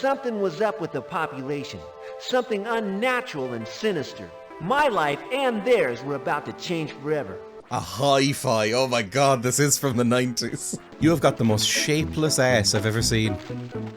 Something was up with the population. Something unnatural and sinister. My life and theirs were about to change forever. A hi-fi. Oh my god, this is from the 90s. You have got the most shapeless ass I've ever seen.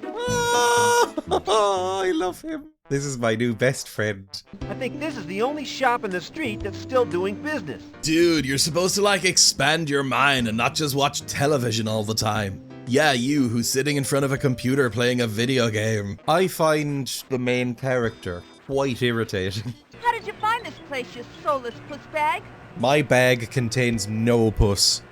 Oh, I love him. This is my new best friend. I think this is the only shop in the street that's still doing business. Dude, you're supposed to like expand your mind and not just watch television all the time. Yeah, you who's sitting in front of a computer playing a video game. I find the main character quite irritating. How did you find this place, you soulless puss bag? My bag contains no puss.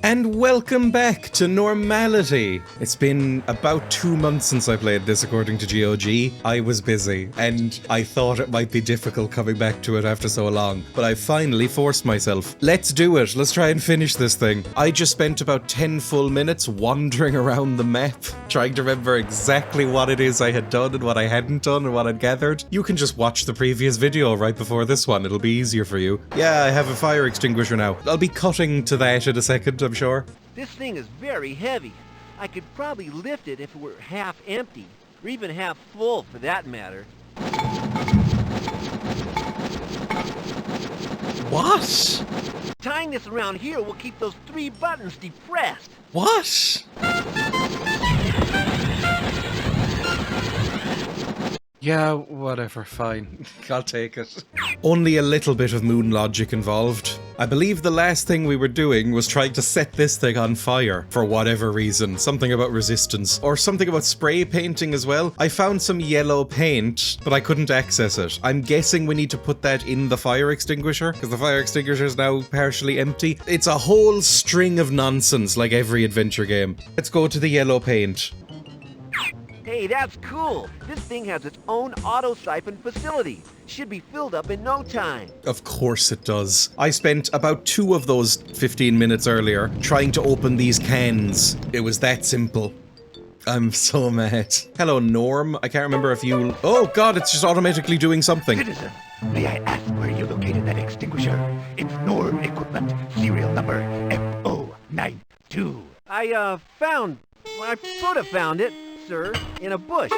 And welcome back to Normality. It's been about 2 months since I played this according to GOG. I was busy, and I thought it might be difficult coming back to it after so long, but I finally forced myself. Let's do it. Let's try and finish this thing. I just spent about 10 full minutes wandering around the map, trying to remember exactly what it is I had done and what I hadn't done and what I'd gathered. You can just watch the previous video right before this one. It'll be easier for you. Yeah, I have a fire extinguisher now. I'll be cutting to that in a second, I'm sure. This thing is very heavy. I could probably lift it if it were half empty, or even half full for that matter. What? Tying this around here will keep those 3 buttons depressed. What? Yeah, whatever, fine. I'll take it. Only a little bit of moon logic involved. I believe the last thing we were doing was trying to set this thing on fire, for whatever reason. Something about resistance, or something about spray painting as well. I found some yellow paint, but I couldn't access it. I'm guessing we need to put that in the fire extinguisher, because the fire extinguisher is now partially empty. It's a whole string of nonsense, like every adventure game. Let's go to the yellow paint. Hey, that's cool. This thing has its own auto-siphon facility. Should be filled up in no time. Of course it does. I spent about 2 of those 15 minutes earlier trying to open these cans. It was that simple. I'm so mad. Hello, Norm. I can't remember if you... Oh god, it's just automatically doing something. Citizen, may I ask where you located that extinguisher? It's Norm Equipment, serial number FO92. I sort of found it, sir, in a bush.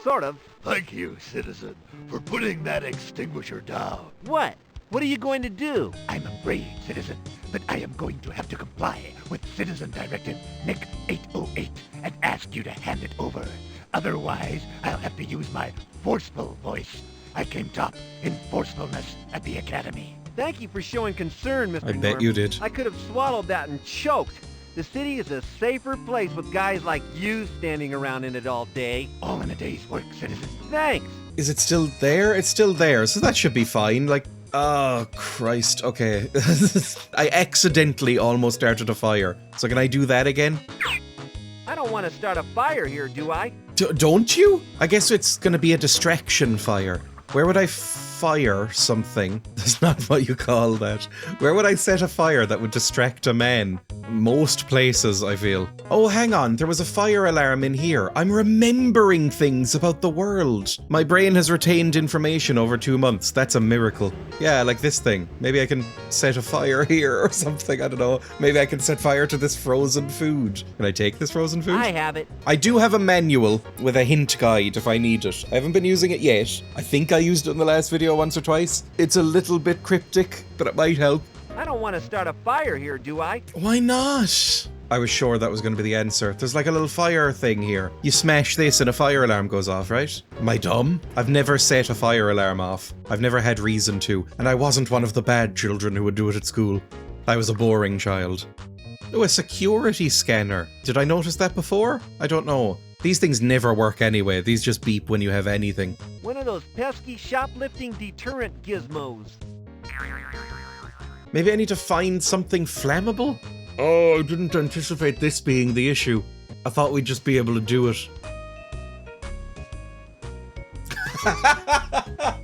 Sort of. Thank you, citizen, for putting that extinguisher down. What? What are you going to do? I'm afraid, citizen, but I am going to have to comply with Citizen Directive NIC 808 and ask you to hand it over. Otherwise, I'll have to use my forceful voice. I came top in forcefulness at the Academy. Thank you for showing concern, Mr. I bet Norm. you did. I could have swallowed that and choked. The city is a safer place with guys like you standing around in it all day. All in a day's work, citizen. Thanks. Is it still there? It's still there, so that should be fine. Like, oh, Christ, okay. I accidentally almost started a fire. So can I do that again? I don't want to start a fire here, do I? Don't you? I guess it's gonna be a distraction fire. Where would I fire something? That's not what you call that. Where would I set a fire that would distract a man? Most places, I feel. Oh, hang on, there was a fire alarm in here. I'm remembering things about the world. My brain has retained information over 2 months. That's a miracle. Yeah, like this thing. Maybe I can set a fire here or something, I don't know. Maybe I can set fire to this frozen food. Can I take this frozen food? I have it. I do have a manual with a hint guide if I need it. I haven't been using it yet. I think I used it in the last video once or twice. It's a little bit cryptic, but it might help. I don't want to start a fire here, do I? Why not? I was sure that was going to be the answer. There's like a little fire thing here. You smash this and a fire alarm goes off, right? Am I dumb? I've never set a fire alarm off. I've never had reason to. And I wasn't one of the bad children who would do it at school. I was a boring child. Oh, a security scanner. Did I notice that before? I don't know. These things never work anyway. These just beep when you have anything. One of those pesky shoplifting deterrent gizmos. Maybe I need to find something flammable? Oh, I didn't anticipate this being the issue. I thought we'd just be able to do it.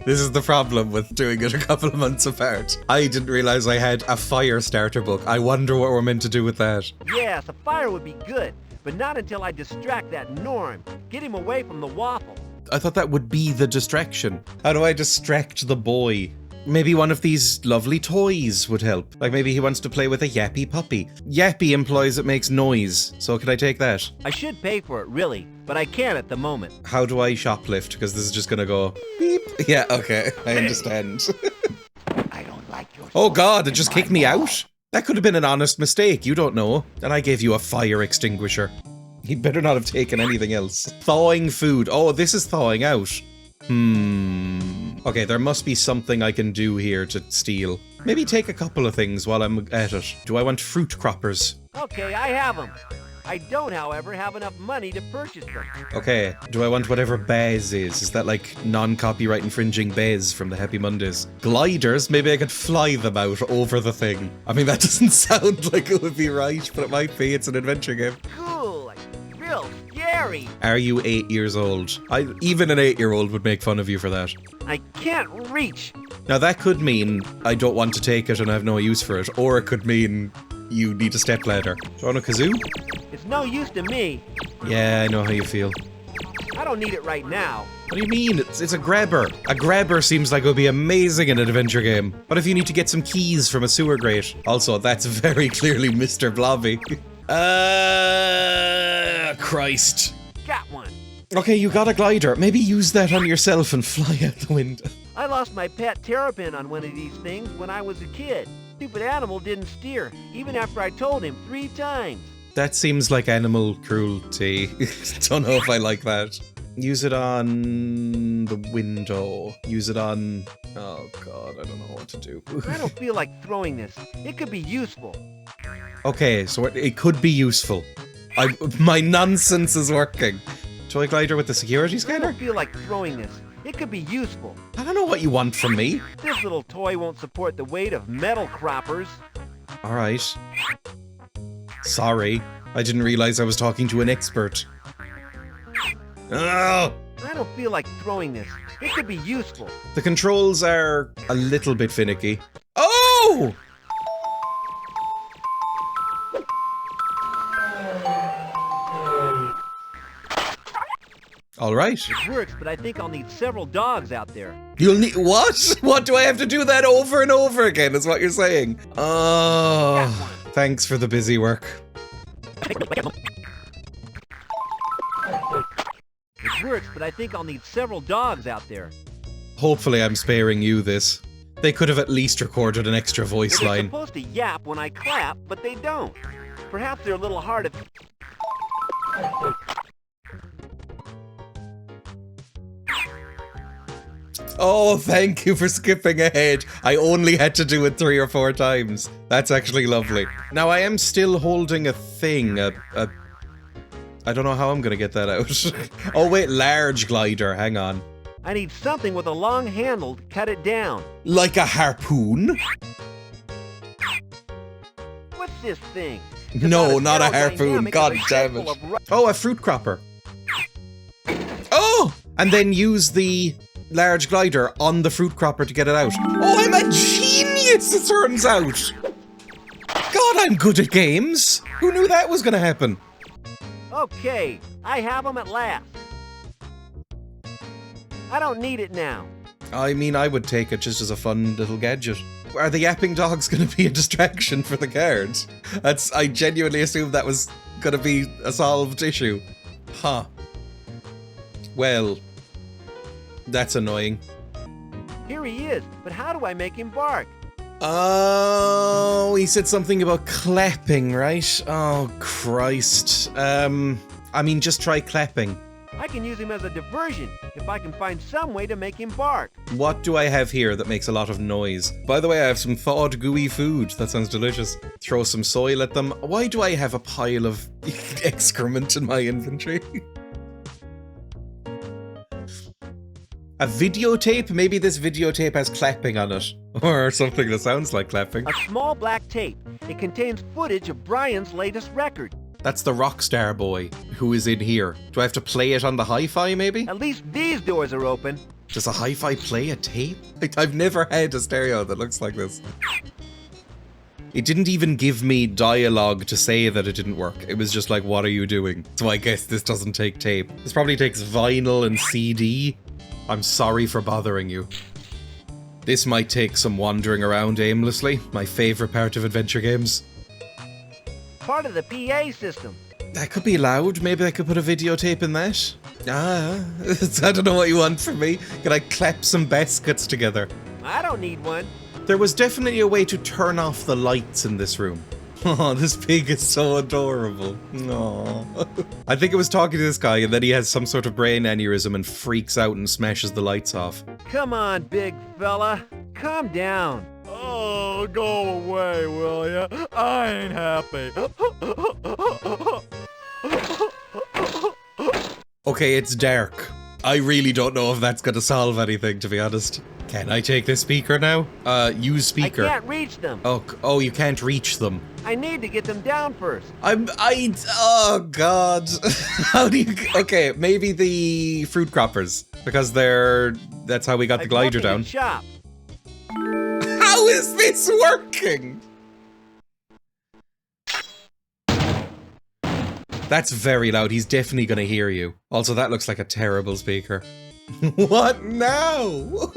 This is the problem with doing it a couple of months apart. I didn't realize I had a fire starter book. I wonder what we're meant to do with that. Yes, a fire would be good, but not until I distract that Norm. Get him away from the waffle. I thought that would be the distraction. How do I distract the boy? Maybe one of these lovely toys would help. Like maybe he wants to play with a yappy puppy. Yappy implies it makes noise, so could I take that? I should pay for it, really, but I can't at the moment. How do I shoplift? Because this is just gonna go beep. Yeah, okay, I understand. I don't like your Oh god, it just in my kicked me mall. out? That could have been an honest mistake, you don't know. And I gave you a fire extinguisher. He'd better not have taken anything else. Thawing food. Oh, this is thawing out. Okay, there must be something I can do here to steal. Maybe take a couple of things while I'm at it. Do I want fruit croppers? Okay, I have them. I don't, however, have enough money to purchase them. Okay, do I want whatever Bez is? Is that like non-copyright infringing Bez from the Happy Mondays? Gliders? Maybe I could fly them out over the thing. I mean, that doesn't sound like it would be right, but it might be. It's an adventure game. Cool, like real scary. Are you 8 years old? Even an 8-year-old would make fun of you for that. I can't reach. Now that could mean I don't want to take it and I have no use for it, or it could mean you need a stepladder. Do you want a kazoo? It's no use to me. Yeah, I know how you feel. I don't need it right now. What do you mean? It's a grabber. A grabber seems like it would be amazing in an adventure game. What if you need to get some keys from a sewer grate? Also, that's very clearly Mr. Blobby. Christ. Got one. Okay, you got a glider. Maybe use that on yourself and fly out the window. I lost my pet terrapin on one of these things when I was a kid. Stupid animal didn't steer, even after I told him 3 times. That seems like animal cruelty. Don't know if I like that. Use it on the window. Use it on... Oh god, I don't know what to do. I don't feel like throwing this. It could be useful. Okay, so it could be useful. My nonsense is working. Toy glider with the security I scanner? don't feel like throwing this. It could be useful. I don't know what you want from me. This little toy won't support the weight of metal croppers. Alright. Sorry. I didn't realize I was talking to an expert. Oh! I don't feel like throwing this. It could be useful. The controls are a little bit finicky. Oh! Alright. It works, but I think I'll need several dogs out there. You'll need what? What do I have to do that over and over again is what you're saying? Oh, thanks for the busy work. It works, but I think I'll need several dogs out there. Hopefully I'm sparing you this. They could have at least recorded an extra voice They're line. supposed to yap when I clap, but they don't. Perhaps they're a little hard of... Oh, thank you for skipping ahead. I only had to do it 3 or 4 times. That's actually lovely. Now, I am still holding a thing, I don't know how I'm gonna get that out. Oh wait, large glider, hang on. I need something with a long handle to cut it down. Like a harpoon? What's this thing? No, not a harpoon, aerodynamic god and damn full it. of ru- Oh, a fruit cropper. Oh! And then use the large glider on the fruit cropper to get it out. Oh, I'm a genius, it turns out! God, I'm good at games! Who knew that was gonna happen? Okay, I have them at last. I don't need it now. I mean, I would take it just as a fun little gadget. Are the yapping dogs gonna be a distraction for the guards? I genuinely assumed that was gonna be a solved issue. Huh. Well, that's annoying. Here he is, but how do I make him bark? Oh, he said something about clapping, right? Oh, Christ. I mean, just try clapping. I can use him as a diversion if I can find some way to make him bark. What do I have here that makes a lot of noise? By the way, I have some thawed gooey food. That sounds delicious. Throw some soil at them. Why do I have a pile of excrement in my inventory? A videotape? Maybe this videotape has clapping on it. Or something that sounds like clapping. A small black tape. It contains footage of Brian's latest record. That's the Rockstar boy who is in here. Do I have to play it on the hi-fi maybe? At least these doors are open. Does a hi-fi play a tape? I've never had a stereo that looks like this. It didn't even give me dialogue to say that it didn't work. It was just like, what are you doing? So I guess this doesn't take tape. This probably takes vinyl and CD. I'm sorry for bothering you. This might take some wandering around aimlessly, my favorite part of adventure games. Part of the PA system. That could be loud. Maybe I could put a videotape in that. I don't know what you want from me. Can I clap some baskets together? I don't need one. There was definitely a way to turn off the lights in this room. Oh, this pig is so adorable. Aww. I think it was talking to this guy and then he has some sort of brain aneurysm and freaks out and smashes the lights off. Come on, big fella. Calm down. Oh, go away, will ya? I ain't happy. Okay, it's dark. I really don't know if that's gonna solve anything, to be honest. Can I take this speaker now? Use speaker. I can't reach them. Oh, you can't reach them. I need to get them down first. Oh god. How do you, okay, maybe the fruit croppers, because that's how we got the glider down. Shop. How is this working? That's very loud. He's definitely gonna hear you. Also, that looks like a terrible speaker. What now?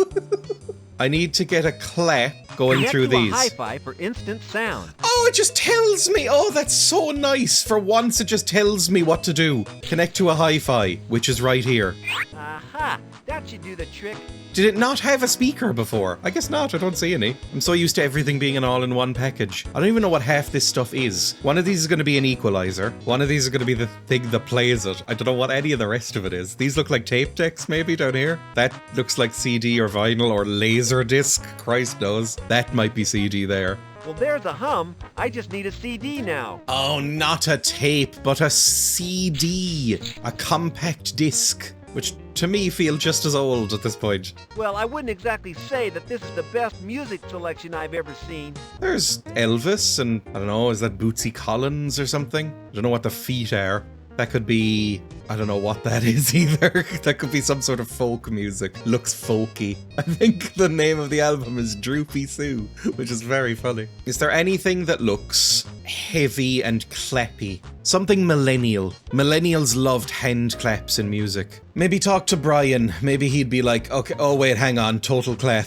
I need to get a clap going through these. Hi-fi for instant sound. Oh, it just tells me. Oh, that's so nice. For once, it just tells me what to do. Connect to a hi-fi, which is right here. Aha! That should do the trick. Did it not have a speaker before? I guess not, I don't see any. I'm so used to everything being an all-in-one package. I don't even know what half this stuff is. One of these is going to be an equalizer. One of these is going to be the thing that plays it. I don't know what any of the rest of it is. These look like tape decks maybe down here. That looks like CD or vinyl or laser disc. Christ knows. That might be CD there. Well, there's a hum. I just need a CD now. Oh, not a tape, but a CD. A compact disc. Which, to me, feel just as old at this point. Well, I wouldn't exactly say that this is the best music selection I've ever seen. There's Elvis and, I don't know, is that Bootsy Collins or something? I don't know what the feet are. That could be, I don't know what that is either. That could be some sort of folk music. Looks folky. I think the name of the album is Droopy Sue, which is very funny. Is there anything that looks heavy and clappy? Something millennial. Millennials loved hand claps in music. Maybe talk to Brian. Maybe he'd be like, okay, oh wait, hang on, total clap.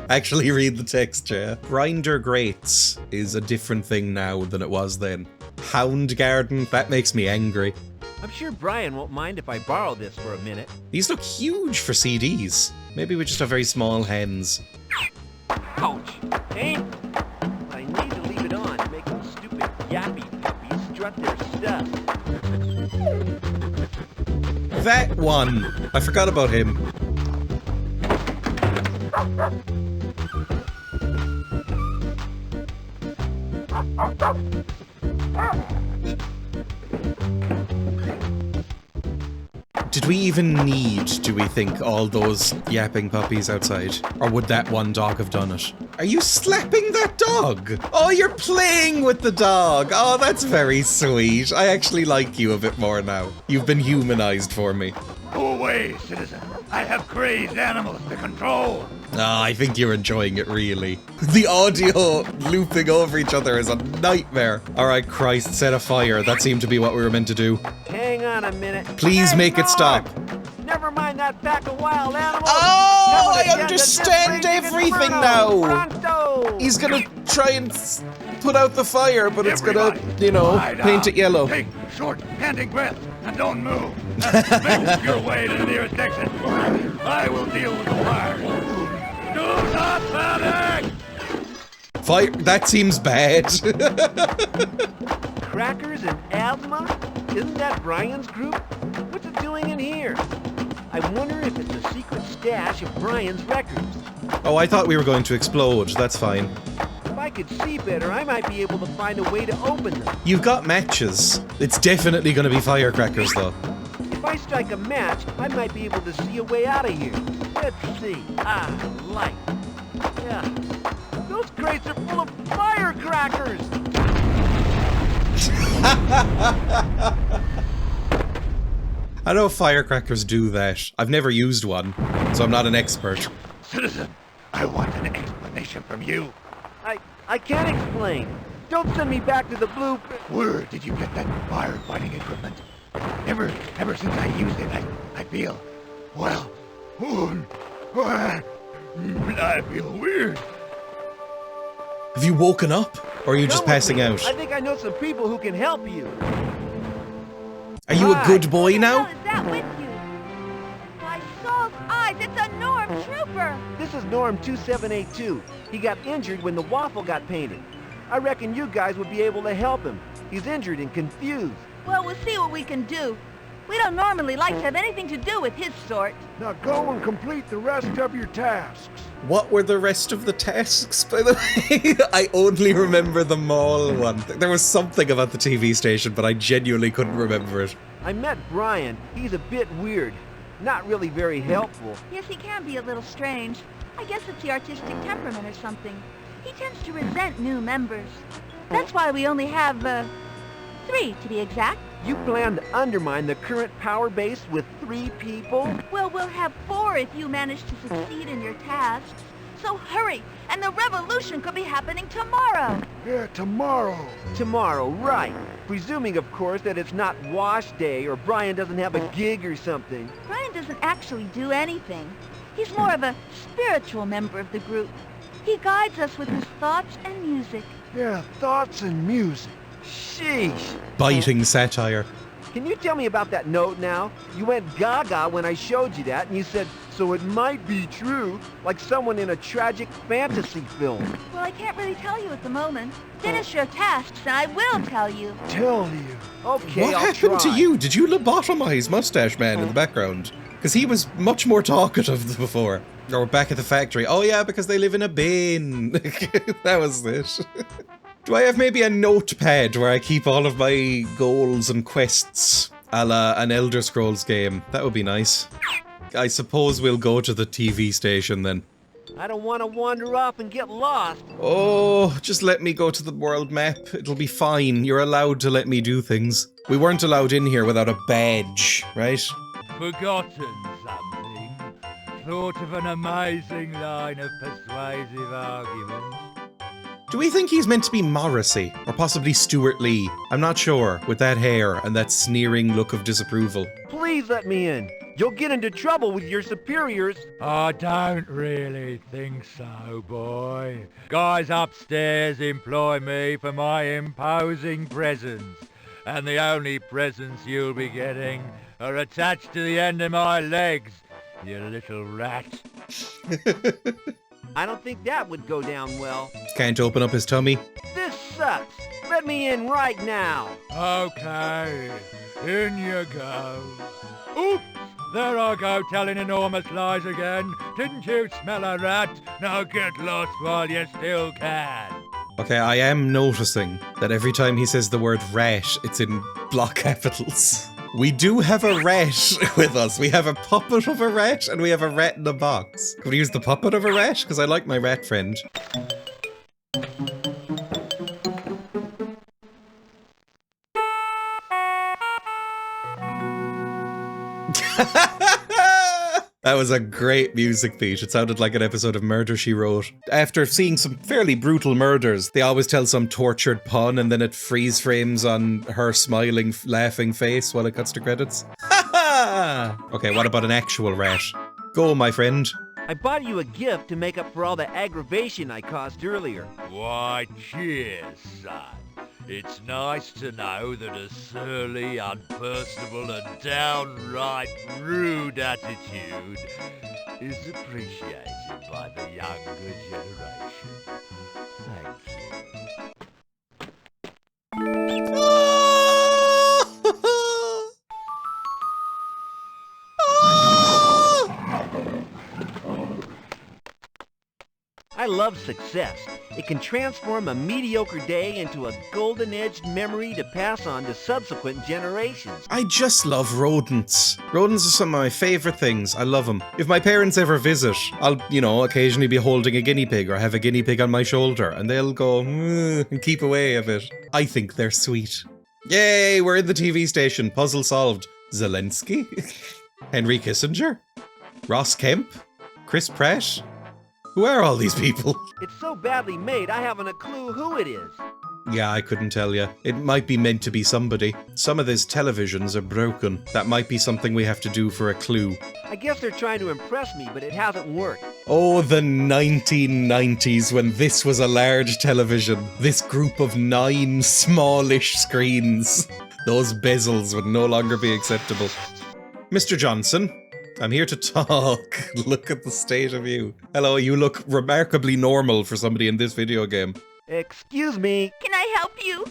Actually read the text, yeah. Grinder grates is a different thing now than it was then. Hound Garden, that makes me angry. I'm sure Brian won't mind if I borrow this for a minute. These look huge for CDs. Maybe we just have very small hands. Ouch! Hey! I need to leave it on to make those stupid yappy puppies strut their stuff. That one! I forgot about him. Did we even need, do we think, all those yapping puppies outside? Or would that one dog have done it? Are you slapping that dog? Oh, you're playing with the dog. Oh, that's very sweet. I actually like you a bit more now. You've been humanized for me. Go away, citizen. I have crazed animals to control. Ah, I think you're enjoying it, really. The audio looping over each other is a nightmare. Alright, Christ, set a fire. That seemed to be what we were meant to do. Hang on a minute. Please make it stop. Never mind that pack of wild animals. Oh, I understand everything now. Pronto. He's gonna try and put out the fire, but it's gonna, you know, paint it yellow. Take short, panting breaths and don't move. Make your way to the nearest exit. I will deal with the fire. Do not panic! Fire, that seems bad. Crackers and asthma? Isn't that Brian's group? What's it doing in here? I wonder if it's a secret stash of Brian's records. Oh, I thought we were going to explode. That's fine. If I could see better, I might be able to find a way to open them. You've got matches. It's definitely going to be firecrackers, though. If I strike a match, I might be able to see a way out of here. Let's see. Light. Yeah. Those crates are full of firecrackers! I know firecrackers do that. I've never used one, so I'm not an expert. Citizen, I want an explanation from you. I can't explain. Don't send me back to the blue... Where did you get that firefighting equipment? Ever since I used it, I feel, well, I feel weird. Have you woken up? Or are you just Come with passing me. out? I think I know some people who can help you. Are you a Hi. good boy What now? the hell is that with you? By Saul's eyes, it's a Norm trooper! This is Norm 2782. He got injured when the waffle got painted. I reckon you guys would be able to help him. He's injured and confused. Well, we'll see what we can do. We don't normally like to have anything to do with his sort. Now go and complete the rest of your tasks. What were the rest of the tasks, by the way? I only remember the mall one. There was something about the TV station, but I genuinely couldn't remember it. I met Brian. He's a bit weird. Not really very helpful. Yes, he can be a little strange. I guess it's the artistic temperament or something. He tends to resent new members. That's why we only have, 3 to be exact. You plan to undermine the current power base with 3 people? Well, we'll have 4 if you manage to succeed in your tasks. So hurry, and the revolution could be happening tomorrow. Yeah, tomorrow. Tomorrow, right. Presuming, of course, that it's not wash day or Brian doesn't have a gig or something. Brian doesn't actually do anything. He's more of a spiritual member of the group. He guides us with his thoughts and music. Yeah, thoughts and music. Sheesh. Biting satire. Can you tell me about that note now? You went gaga when I showed you that, and you said, so it might be true, like someone in a tragic fantasy film. Well, I can't really tell you at the moment. Finish your tasks, and I will tell you. Tell you. Okay, What I'll happened to try. you? Did you lobotomize Mustache Man in the background? Because he was much more talkative than before. Or back at the factory. Oh yeah, because they live in a bin. That was it. Do I have maybe a notepad where I keep all of my goals and quests a la an Elder Scrolls game? That would be nice. I suppose we'll go to the TV station then. I don't want to wander off and get lost. Oh, just let me go to the world map. It'll be fine. You're allowed to let me do things. We weren't allowed in here without a badge, right? Forgotten something? Thought of an amazing line of persuasive argument? Do we think he's meant to be Morrissey? Or possibly Stuart Lee? I'm not sure, with that hair and that sneering look of disapproval. Please let me in. You'll get into trouble with your superiors. I don't really think so, boy. Guys upstairs employ me for my imposing presence. And the only presents you'll be getting are attached to the end of my legs, you little rat. I don't think that would go down well. Can't open up his tummy. This sucks. Let me in right now. Okay, in you go. Oops, there I go telling enormous lies again. Didn't you smell a rat? Now get lost while you still can. Okay, I am noticing that every time he says the word rat, it's in block capitals. We do have a rat with us. We have a puppet of a rat, and we have a rat in a box. Could we use the puppet of a rat? Because I like my rat friend. That was a great music beat. It sounded like an episode of Murder, She Wrote. After seeing some fairly brutal murders, they always tell some tortured pun and then it freeze frames on her smiling, laughing face while it cuts to credits. Okay, what about an actual rat? Go, my friend. I bought you a gift to make up for all the aggravation I caused earlier. Why, cheers, son. It's nice to know that a surly, unpersonable, and downright rude attitude is appreciated by the younger generation. Thank you. I love success. It can transform a mediocre day into a golden-edged memory to pass on to subsequent generations. I just love rodents. Rodents are some of my favorite things. I love them. If my parents ever visit, I'll, occasionally be holding a guinea pig or have a guinea pig on my shoulder and they'll go, and keep away a bit. I think they're sweet. Yay, we're in the TV station. Puzzle solved. Zelensky? Henry Kissinger? Ross Kemp? Chris Pratt? Who are all these people? It's so badly made, I haven't a clue who it is. Yeah, I couldn't tell you. It might be meant to be somebody. Some of these televisions are broken. That might be something we have to do for a clue. I guess they're trying to impress me, but it hasn't worked. Oh, the 1990s when this was a large television. This group of 9 smallish screens. Those bezels would no longer be acceptable. Mr. Johnson, I'm here to talk. Look at the state of you. Hello, you look remarkably normal for somebody in this video game. Excuse me. Can I help you?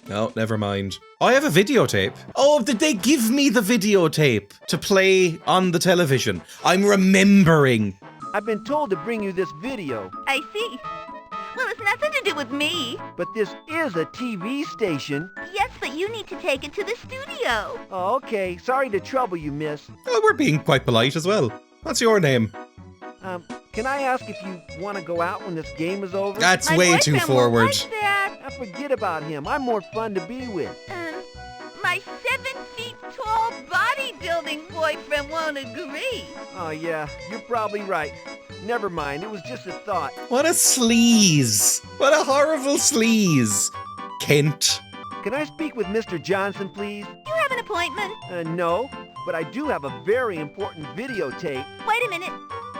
No, never mind. I have a videotape. Oh, did they give me the videotape to play on the television? I'm remembering. I've been told to bring you this video, I see. Well, it's nothing to do with me. but this is a TV station. Yes, but you need to take it to the studio. Oh, okay. Sorry to trouble you, miss. Oh, we're being quite polite as well. What's your name? Can I ask if you want to go out when this game is over? That's My way too boyfriend won't forward. like that. Forget about him. I'm more fun to be with. My 7 feet tall bodybuilding boyfriend won't agree. Oh, yeah. You're probably right. Never mind. It was just a thought. What a sleaze. What a horrible sleaze. Kent. Can I speak with Mr. Johnson, please? You have an appointment? No, but I do have a very important videotape. Wait a minute.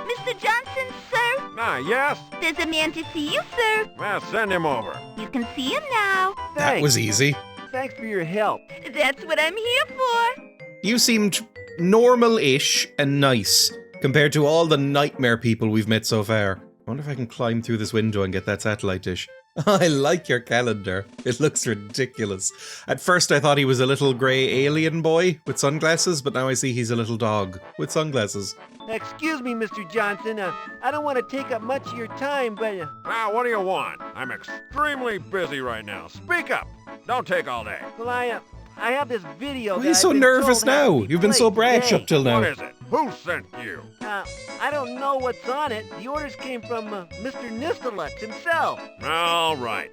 Mr. Johnson, sir? Yes? There's a man to see you, sir. Well, send him over. You can see him now. That Thanks. was easy. Thanks for your help. That's what I'm here for. You seemed normal-ish and nice compared to all the nightmare people we've met so far. I wonder if I can climb through this window and get that satellite dish. I like your calendar. It looks ridiculous. At first I thought he was a little grey alien boy with sunglasses, but now I see he's a little dog with sunglasses. Excuse me, Mr. Johnson. I don't want to take up much of your time, but... Now, what do you want? I'm extremely busy right now. Speak up. Don't take all day. Well, I have this video. Why are that you I've so been nervous told has to now? be You've been so played brash today. up till now. What is it? Who sent you? I don't know what's on it. The orders came from Mr. Nistelux himself. All right.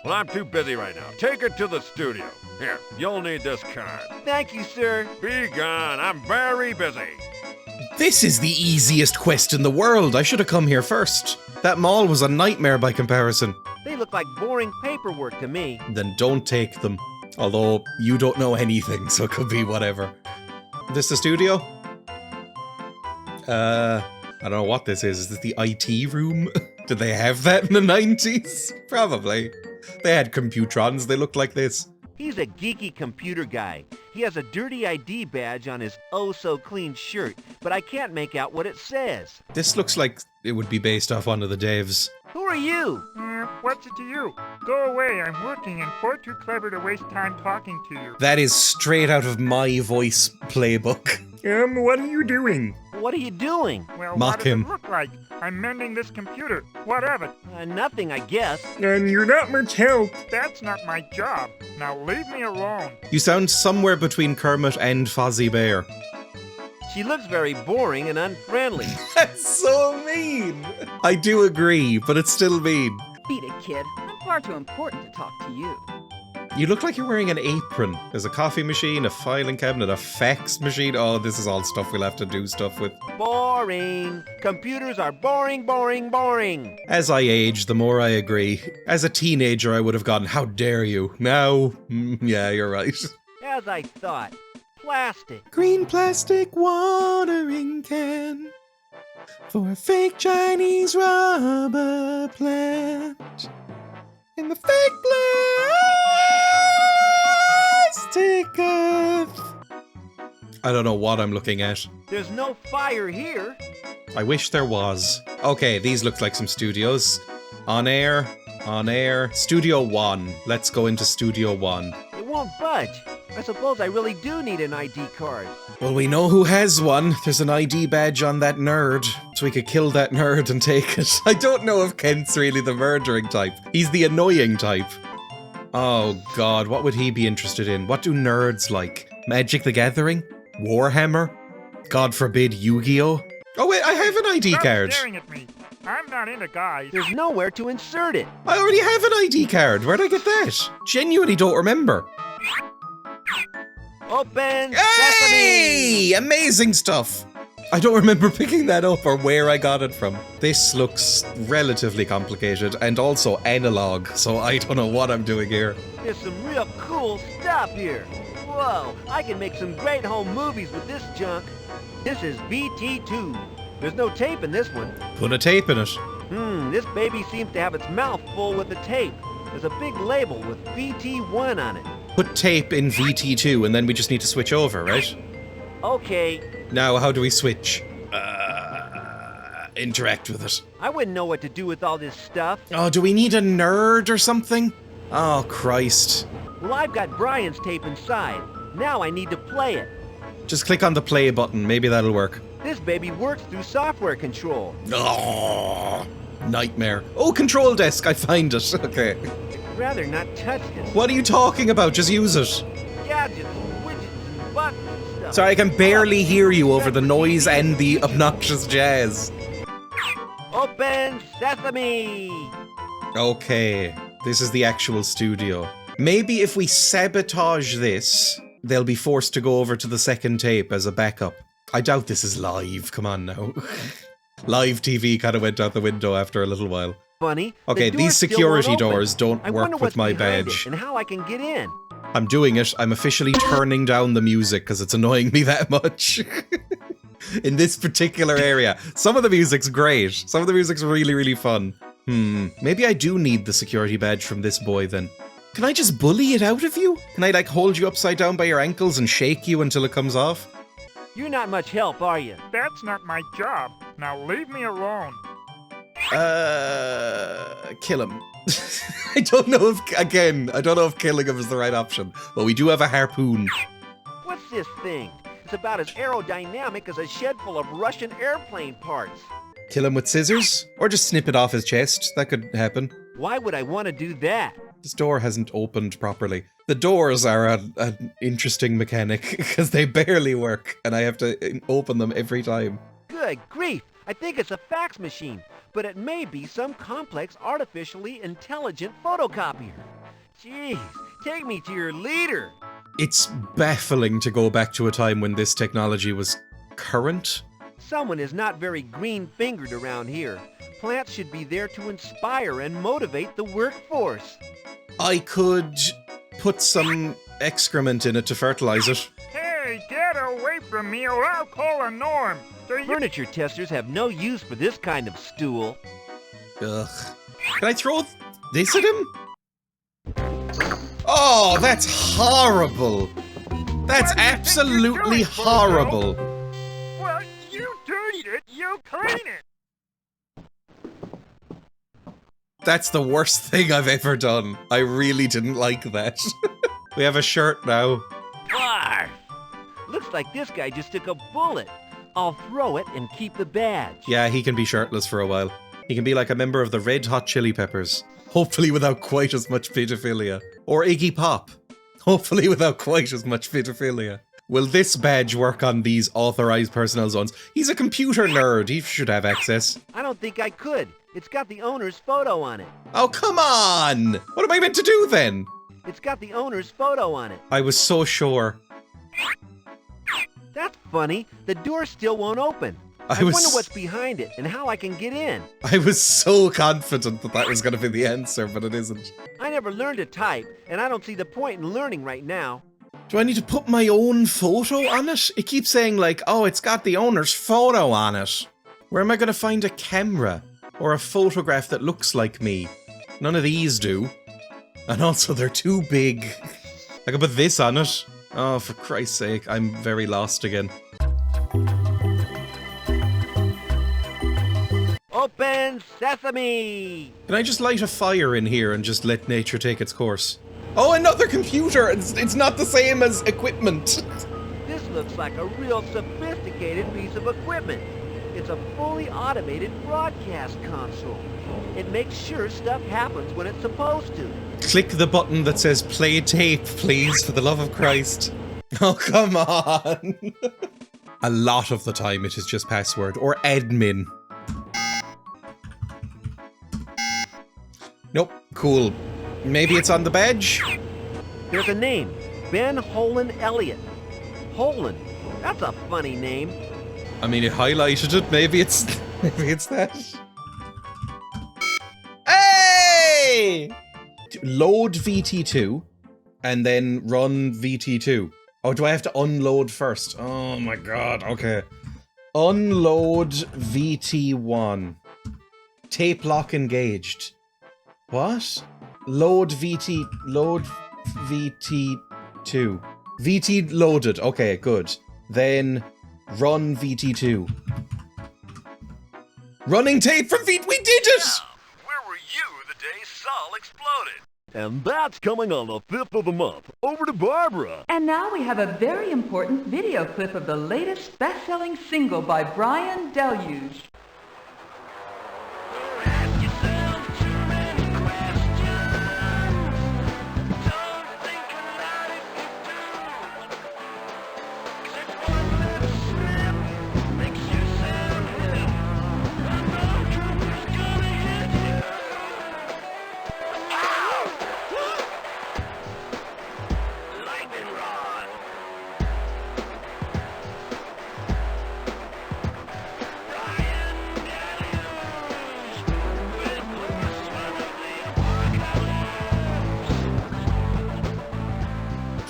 Well, I'm too busy right now. Take it to the studio. Here, you'll need this card. Thank you, sir. Be gone. I'm very busy. This is the easiest quest in the world. I should have come here first. That mall was a nightmare by comparison. They look like boring paperwork to me. Then don't take them. Although, you don't know anything, so it could be whatever. This the studio? I don't know what this is. Is this the IT room? Did they have that in the 90s? Probably. They had Computrons, they looked like this. He's a geeky computer guy. He has a dirty ID badge on his oh-so-clean shirt, but I can't make out what it says. This looks like it would be based off one of the devs. Who are you? What's it to you? Go away, I'm working and far too clever to waste time talking to you. That is straight out of my voice playbook. What are you doing? What are you doing? Well, Mock what does him. it look like? I'm mending this computer. What of it? Nothing, I guess. And you're not much help. That's not my job. Now leave me alone. You sound somewhere between Kermit and Fozzie Bear. She looks very boring and unfriendly. That's so mean. I do agree, but it's still mean. Beat it, kid. I'm far too important to talk to you. You look like you're wearing an apron. There's a coffee machine, a filing cabinet, a fax machine. Oh, this is all stuff we'll have to do stuff with. Boring. Computers are boring, boring, boring. As I age, the more I agree. As a teenager, I would have gone, how dare you? Now, yeah, you're right. As I thought. Plastic. Green plastic watering can for a fake Chinese rubber plant. In the fake plastic earth. I don't know what I'm looking at. There's no fire here. I wish there was. Okay, these look like some studios. On air. Studio 1. Let's go into Studio 1. It won't budge. I suppose I really do need an ID card. Well, we know who has one. There's an ID badge on that nerd, so we could kill that nerd and take it. I don't know if Kent's really the murdering type. He's the annoying type. Oh god, what would he be interested in? What do nerds like? Magic the Gathering? Warhammer? God forbid, Yu-Gi-Oh? Oh wait, I have an ID Stop card. staring at me. I'm not into guys. There's nowhere to insert it. I already have an ID card. Where'd I get that? Genuinely don't remember. Open Hey! Amazing stuff. I don't remember picking that up or where I got it from. This looks relatively complicated and also analog, so I don't know what I'm doing here. There's some real cool stuff here. Whoa, I can make some great home movies with this junk. This is VT2. There's no tape in this one. Put a tape in it. This baby seems to have its mouth full with the tape. There's a big label with VT1 on it. Put tape in VT2 and then we just need to switch over, right? Okay. Now, how do we switch? Interact with it. I wouldn't know what to do with all this stuff. Oh, do we need a nerd or something? Oh, Christ. Well, I've got Brian's tape inside. Now I need to play it. Just click on the play button. Maybe that'll work. This baby works through software control. Oh, nightmare. Oh, control desk. I find it. Okay. I'd rather not touch this. What are you talking about? Just use it. Gadgets, widgets, and buttons and stuff. Sorry, I can barely hear you over the noise and the obnoxious jazz. Open sesame! Okay, this is the actual studio. Maybe if we sabotage this, they'll be forced to go over to the second tape as a backup. I doubt this is live, come on now. Live TV kind of went out the window after a little while. Funny. Okay, the these still security won't open. doors don't I wonder work what's with my behind badge. it and how I can get in. I'm doing it. I'm officially turning down the music because it's annoying me that much. In this particular area. Some of the music's great. Some of the music's really, really fun. Maybe I do need the security badge from this boy then. Can I just bully it out of you? Can I like hold you upside down by your ankles and shake you until it comes off? You're not much help, are you? That's not my job. Now leave me alone. Kill him. I don't know if killing him is the right option. But we do have a harpoon. What's this thing? It's about as aerodynamic as a shed full of Russian airplane parts. Kill him with scissors? Or just snip it off his chest? That could happen. Why would I want to do that? This door hasn't opened properly. The doors are an interesting mechanic because they barely work and I have to open them every time. Good grief! I think it's a fax machine, but it may be some complex artificially intelligent photocopier. Jeez, take me to your leader! It's baffling to go back to a time when this technology was current. Someone is not very green-fingered around here. Plants should be there to inspire and motivate the workforce. I could put some excrement in it to fertilize it. Hey, get away from me or I'll call a norm. Furniture testers have no use for this kind of stool. Ugh. Can I throw this at him? Oh, that's horrible. That's absolutely horrible. Well, you dirtied it, you clean it. That's the worst thing I've ever done. I really didn't like that. We have a shirt now. Barf! Looks like this guy just took a bullet. I'll throw it and keep the badge. Yeah, he can be shirtless for a while. He can be like a member of the Red Hot Chili Peppers. Hopefully without quite as much pedophilia. Or Iggy Pop. Hopefully without quite as much pedophilia. Will this badge work on these authorized personnel zones? He's a computer nerd. He should have access. I don't think I could. It's got the owner's photo on it. Oh, come on! What am I meant to do then? It's got the owner's photo on it. I was so sure. That's funny. The door still won't open. I wonder what's behind it and how I can get in. I was so confident that that was going to be the answer, but it isn't. I never learned to type, and I don't see the point in learning right now. Do I need to put my own photo on it? It keeps saying like, oh, it's got the owner's photo on it. Where am I going to find a camera? Or a photograph that looks like me? None of these do. And also, they're too big. I could put this on it. Oh, for Christ's sake, I'm very lost again. Open sesame! Can I just light a fire in here and just let nature take its course? Oh, another computer! It's not the same as equipment. This looks like a real sophisticated piece of equipment. It's a fully automated broadcast console. It makes sure stuff happens when it's supposed to. Click the button that says play tape, please, for the love of Christ. Oh, come on. A lot of the time it is just password or admin. Nope, cool. Maybe it's on the badge? There's a name. Ben Holan Elliott. Holan. That's a funny name. I mean, it highlighted it. Maybe it's that. Hey! Load VT2 and then run VT2. Oh, do I have to unload first? Oh my god, okay. Unload VT1. Tape lock engaged. What? Load VT2. VT loaded. Okay, good. Then run VT2. Running tape from VT. We did it! Where were you the day Saul exploded? And that's coming on the 5th of the month. Over to Barbara. And now we have a very important video clip of the latest best-selling single by Brian Deluge.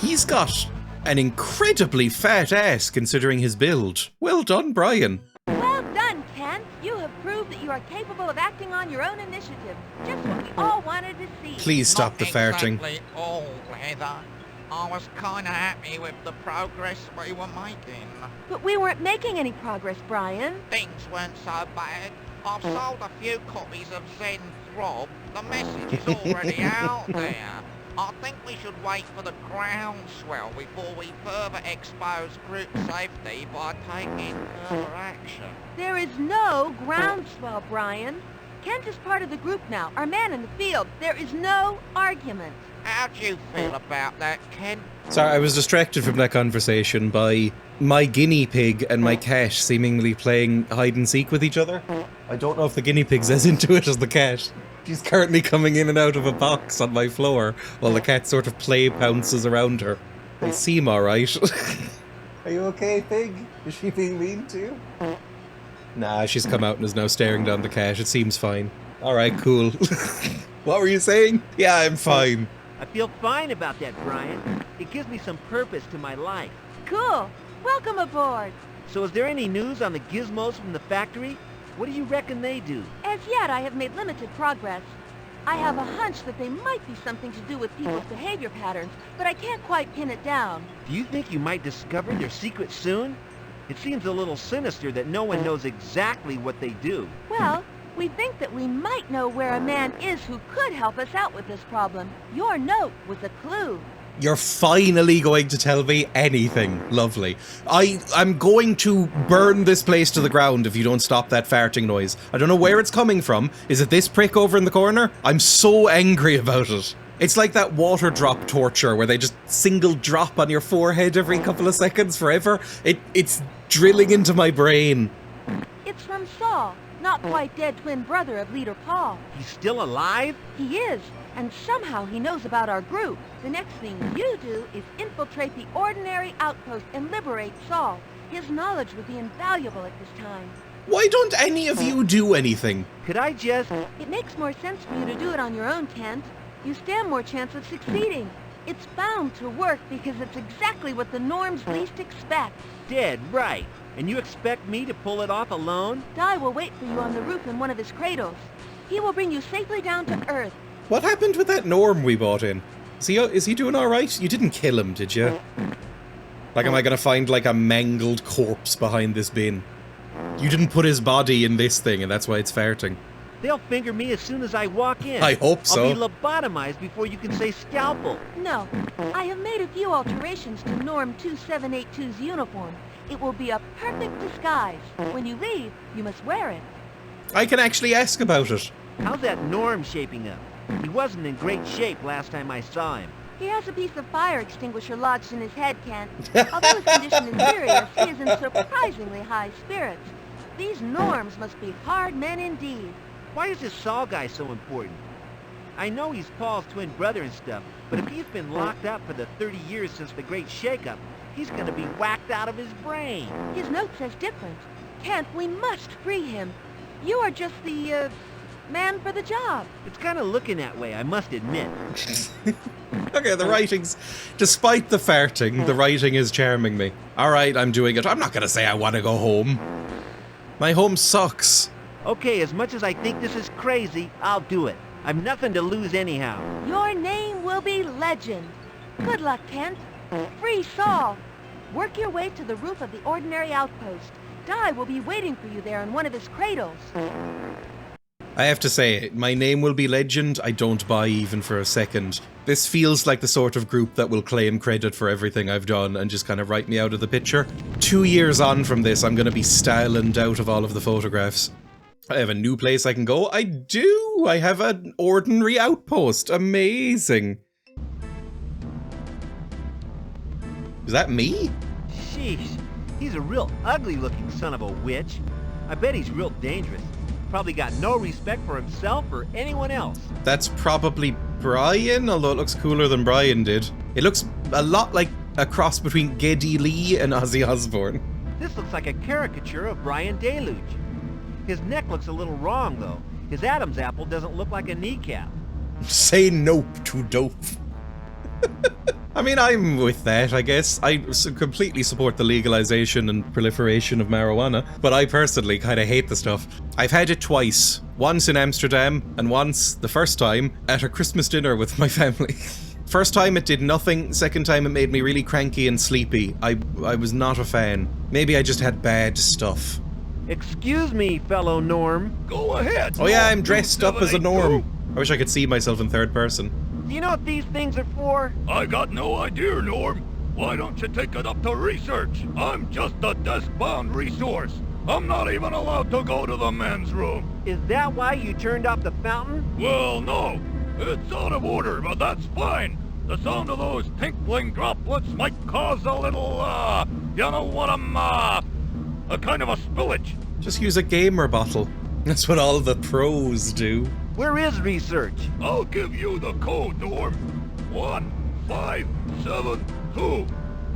He's got an incredibly fat ass considering his build. Well done, Brian. Well done, Kent. You have proved that you are capable of acting on your own initiative. Just what we all wanted to see. Please stop the farting. Exactly all, Heather. I was kinda happy with the progress we were making. But we weren't making any progress, Brian. Things weren't so bad. I've sold a few copies of Zen Throb. The message is already out there. I think we should wait for the groundswell before we further expose group safety by taking further action. There is no groundswell, Brian. Kent is part of the group now, our man in the field. There is no argument. How do you feel about that, Kent? Sorry, I was distracted from that conversation by my guinea pig and my cat seemingly playing hide and seek with each other. I don't know if the guinea pig's as into it as the cat. She's currently coming in and out of a box on my floor while the cat sort of play pounces around her. They seem alright. Are you okay, pig? Is she being mean to you? Nah, she's come out and is now staring down the cat. It seems fine. Alright, cool. What were you saying? Yeah, I'm fine. I feel fine about that, Brian. It gives me some purpose to my life. Cool. Welcome aboard. So is there any news on the gizmos from the factory? What do you reckon they do? As yet, I have made limited progress. I have a hunch that they might be something to do with people's behavior patterns, but I can't quite pin it down. Do you think you might discover their secret soon? It seems a little sinister that no one knows exactly what they do. Well, we think that we might know where a man is who could help us out with this problem. Your note was a clue. You're finally going to tell me anything. Lovely. I'm going to burn this place to the ground if you don't stop that farting noise. I don't know where it's coming from. Is it this prick over in the corner? I'm so angry about it. It's like that water drop torture where they just single drop on your forehead every couple of seconds forever. It's drilling into my brain. It's from Saul, not quite dead twin brother of leader Paul. He's still alive? He is, and somehow he knows about our group. The next thing you do is infiltrate the ordinary outpost and liberate Saul. His knowledge would be invaluable at this time. Why don't any of you do anything? Could I just... It makes more sense for you to do it on your own, Kent. You stand more chance of succeeding. It's bound to work because it's exactly what the Norms least expect. Dead right. And you expect me to pull it off alone? Dai will wait for you on the roof in one of his cradles. He will bring you safely down to Earth. What happened with that Norm we bought in? Is he doing alright? You didn't kill him, did you? Like, am I gonna find, like, a mangled corpse behind this bin? You didn't put his body in this thing, and that's why it's farting. They'll finger me as soon as I walk in. I hope so. I'll be lobotomized before you can say scalpel. No. I have made a few alterations to Norm 2782's uniform. It will be a perfect disguise. When you leave, you must wear it. I can actually ask about it. How's that Norm shaping up? He wasn't in great shape last time I saw him. He has a piece of fire extinguisher lodged in his head, Kent. Although his condition is serious, he is in surprisingly high spirits. These Norms must be hard men indeed. Why is this Saul guy so important? I know he's Paul's twin brother and stuff, but if he's been locked up for the 30 years since the Great Shakeup, he's gonna be whacked out of his brain. His note says different. Kent, we must free him. You are just the, man for the job. It's kind of looking that way, I must admit. Okay, the writing's... Despite the farting, the writing is charming me. Alright, I'm doing it. I'm not gonna say I want to go home. My home sucks. Okay, as much as I think this is crazy, I'll do it. I've nothing to lose anyhow. Your name will be Legend. Good luck, Kent. Free Saul. Work your way to the roof of the ordinary outpost. Di will be waiting for you there in one of his cradles. I have to say, my name will be Legend. I don't buy even for a second. This feels like the sort of group that will claim credit for everything I've done and just kind of write me out of the picture. 2 years on from this, I'm going to be styling out of all of the photographs. I have a new place I can go. I do! I have an ordinary outpost. Amazing. Is that me? Sheesh, he's a real ugly-looking son of a witch. I bet he's real dangerous. Probably got no respect for himself or anyone else. That's probably Brian, although it looks cooler than Brian did. It looks a lot like a cross between Geddy Lee and Ozzy Osbourne. This looks like a caricature of Brian Deluge. His neck looks a little wrong, though. His Adam's apple doesn't look like a kneecap. Say nope to dope. I mean, I'm with that, I guess. I completely support the legalization and proliferation of marijuana, but I personally kind of hate the stuff. I've had it twice. Once in Amsterdam, and once, the first time, at a Christmas dinner with my family. First time it did nothing, second time it made me really cranky and sleepy. I was not a fan. Maybe I just had bad stuff. Excuse me, fellow Norm. Go ahead. Oh yeah, I'm dressed up as a Norm. I wish I could see myself in third person. Do you know what these things are for? I got no idea, Norm. Why don't you take it up to research? I'm just a desk-bound resource. I'm not even allowed to go to the men's room. Is that why you turned off the fountain? Well, no. It's out of order, but that's fine. The sound of those tinkling droplets might cause a little, you know what, a kind of a spillage. Just use a gamer bottle. That's what all the pros do. Where is research? I'll give you the code, Norm. 1572.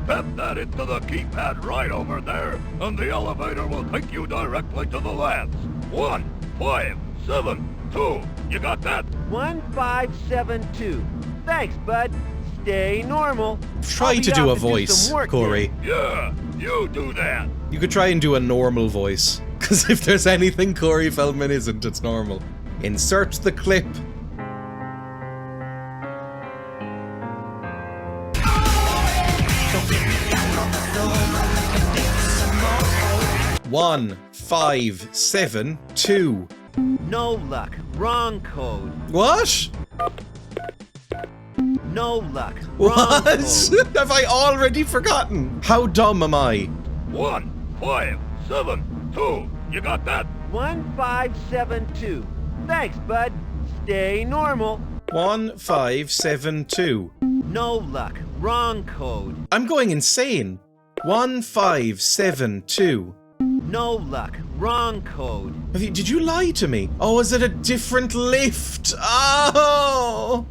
Tap that into the keypad right over there, and the elevator will take you directly to the labs. 1572. You got that? 1572. Thanks, bud. Stay normal. Try to do a voice, Corey. Yeah, you do that. You could try and do a normal voice. Because if there's anything Corey Feldman isn't, it's normal. Insert the clip. One, 5, 7, 2. No luck. Wrong code. What? No luck. What? Wrong code. Have I already forgotten? How dumb am I? 1572. You got that? 1572. Thanks, bud. Stay normal. 1572. No luck. Wrong code. I'm going insane. 1572. No luck. Wrong code. Did you lie to me? Oh, is it a different lift? Oh!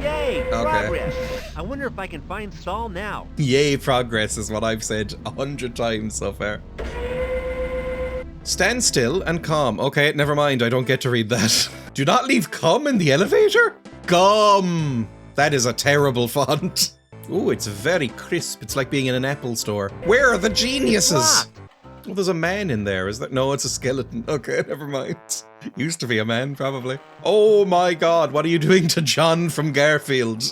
Yay, progress. I wonder if I can find Saul now. Yay, progress is what I've said 100 times so far. Stand still and calm. Okay, never mind, I don't get to read that. Do not leave cum in the elevator? Gum! That is a terrible font. Ooh, it's very crisp. It's like being in an Apple store. Where are the geniuses? Oh, there's a man in there, is that? No, it's a skeleton. Okay, never mind. Used to be a man, probably. Oh my god, what are you doing to John from Garfield?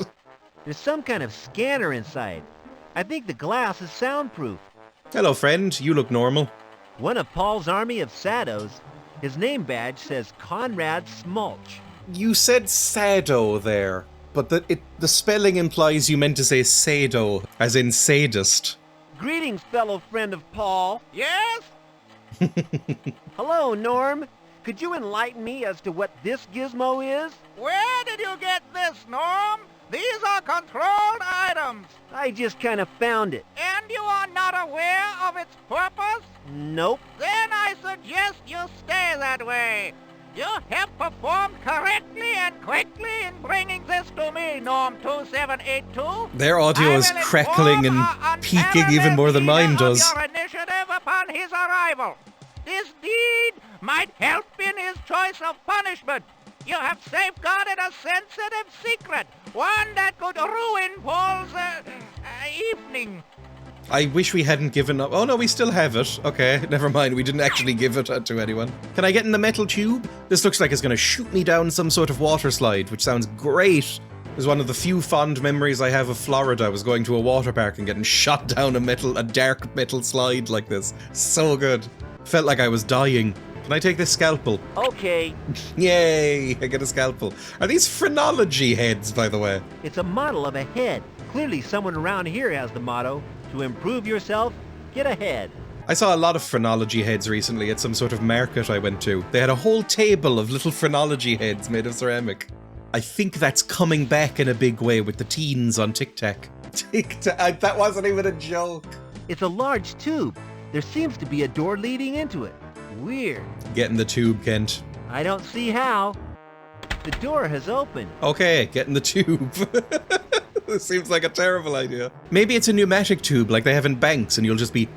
There's some kind of scanner inside. I think the glass is soundproof. Hello, friend. You look normal. One of Paul's army of Sados. His name badge says Conrad Smulch. You said Sado there, but the spelling implies you meant to say Sado, as in sadist. Greetings, fellow friend of Paul. Yes? Hello, Norm. Could you enlighten me as to what this gizmo is? Where did you get this, Norm? These are controlled items. I just kind of found it. And you are not aware of its purpose? Nope. Then I suggest you stay that way. You have performed correctly and quickly in bringing this to me, Norm 2782. Their audio is crackling and peaking even more than mine does. Your initiative upon his arrival. This deed might help in his choice of punishment. You have safeguarded a sensitive secret, one that could ruin Paul's evening. I wish we hadn't given up. Oh no, we still have it. Okay, never mind. We didn't actually give it to anyone. Can I get in the metal tube? This looks like it's gonna shoot me down some sort of water slide, which sounds great. It was one of the few fond memories I have of Florida, was going to a water park and getting shot down a dark metal slide like this. So good. Felt like I was dying. Can I take this scalpel? Okay. Yay, I get a scalpel. Are these phrenology heads, by the way? It's a model of a head. Clearly someone around here has the motto, to improve yourself, get ahead. I saw a lot of phrenology heads recently at some sort of market I went to. They had a whole table of little phrenology heads made of ceramic. I think that's coming back in a big way with the teens on TikTok. TikTok, that wasn't even a joke. It's a large tube. There seems to be a door leading into it. Weird. Get in the tube, Kent. I don't see how. The door has opened. Okay, get in the tube. This seems like a terrible idea. Maybe it's a pneumatic tube like they have in banks and you'll just be...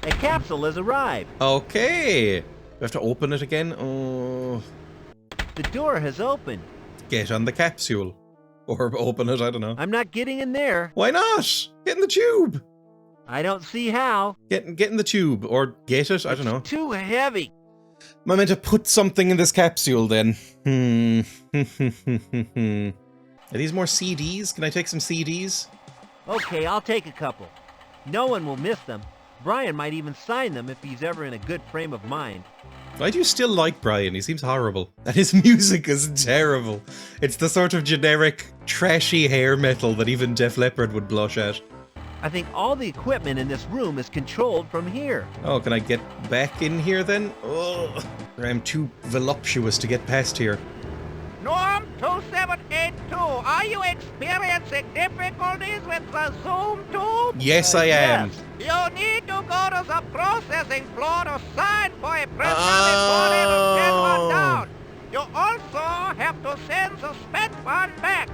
A capsule has arrived. Okay. Do I have to open it again? Oh. The door has opened. Get on the capsule. Or open it, I don't know. I'm not getting in there. Why not? Get in the tube. I don't see how. Get in the tube. Or get it, I don't know. It's too heavy. Am I meant to put something in this capsule then? Are these more CDs? Can I take some CDs? Okay, I'll take a couple. No one will miss them. Brian might even sign them if he's ever in a good frame of mind. Why do you still like Brian? He seems horrible. And his music is terrible. It's the sort of generic, trashy hair metal that even Def Leppard would blush at. I think all the equipment in this room is controlled from here. Oh, can I get back in here then? Oh, I'm too voluptuous to get past here. Norm 2782, are you experiencing difficulties with the zoom tube? Yes, I am. Yes. You need to go to the processing floor to sign for a prisoner before they will send one down. You also have to send the spent one back.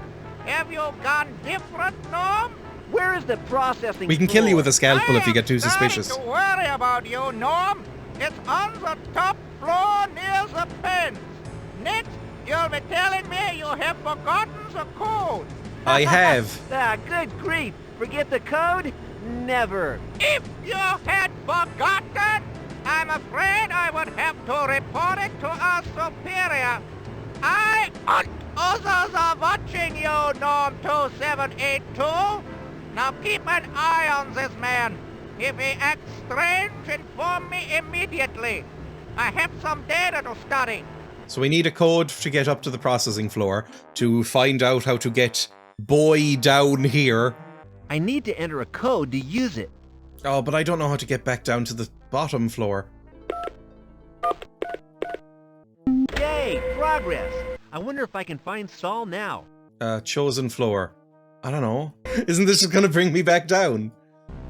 Have you gone different, Norm? Where is the processing We can floor? kill you with a scalpel if you get too suspicious. Don't worry about you, Norm. It's on the top floor near the pens. Next, you'll be telling me you have forgotten the code. I have. Good grief. Forget the code? Never. If you had forgotten, I'm afraid I would have to report it to our superior. I and others are watching you, Norm 2782. Now keep an eye on this man. If he acts strange, inform me immediately. I have some data to study. So we need a code to get up to the processing floor to find out how to get boy down here. I need to enter a code to use it. Oh, but I don't know how to get back down to the bottom floor. Yay, progress. I wonder if I can find Saul now. Chosen floor. I don't know. Isn't this just gonna bring me back down?